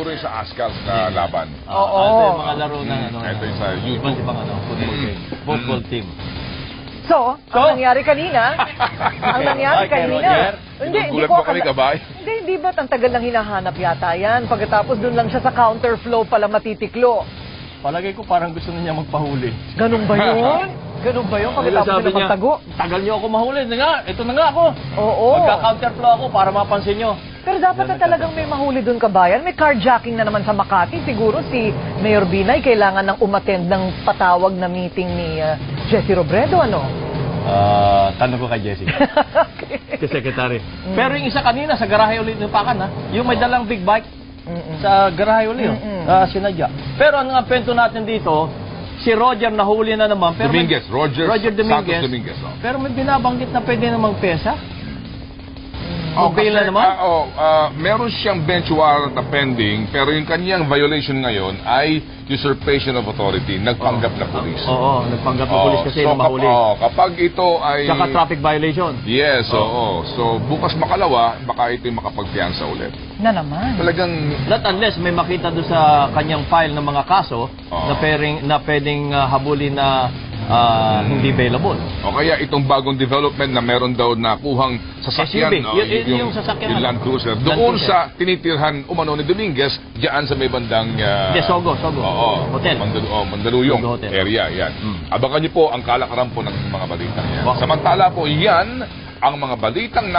siguro yung sa ASCAR na laban. Oo. Ito yung mga laro ng Ito yung sa YouTube. iba't ibang football game. Football team. So, ang nangyari kanina, Gulat mo kami, kabay? Hindi ba't ang tagal lang hinahanap yata yan? Pagkatapos dun lang siya sa counterflow pala matitiklo. Palagay ko parang gusto niya magpahuli. Ganun ba yun? Ganun ba yun? Pagkatapos Sabi na magtago? tagal niyo ako mahuli. Ito na nga ako. Oo. Magka-counterflow ako para mapansin niyo. Pero dapat na talagang may mahuli dun, kabayan. May carjacking na naman sa Makati. Siguro si Mayor Binay kailangan ng umattend ng patawag na meeting ni Jessie Robredo, ano? Tanong ko kay Jessie. Kay Secretary. Pero yung isa kanina sa garahe ulit ng Pakan, yung may dalang big bike sa garahe ulit, sinadya. Pero ang pento natin dito, si Roger nahuli na naman. Pero Dominguez, Roger Dominguez. Santos Dominguez. Pero may binabanggit na pwede namang pesa. Okay na naman? Meron siyang bench warrant na pending, pero yung kanyang violation ngayon ay usurpation of authority, nagpanggap na pulis. Oo, nagpanggap na pulis kasi na mahuli. Kapag ito ay... Tsaka traffic violation. Yes, oo. So, bukas makalawa, baka ito yung makapagpiyansa ulit. Na naman. Talagang... Not unless may makita doon sa kanyang file ng mga kaso na pwedeng habulin na hindi available. O kaya itong bagong development na meron daw na kuhang sasakyan, yung sasakyan, yung Land Cruiser, doon sa tinitirhan umano ni Dominguez, diyan sa may bandang Sogo. Hotel. Mandaluyong Hotel. area, yan. Abangan niyo po ang kalakaran po ng mga balitang yan. Samantala po, yan ang mga balitang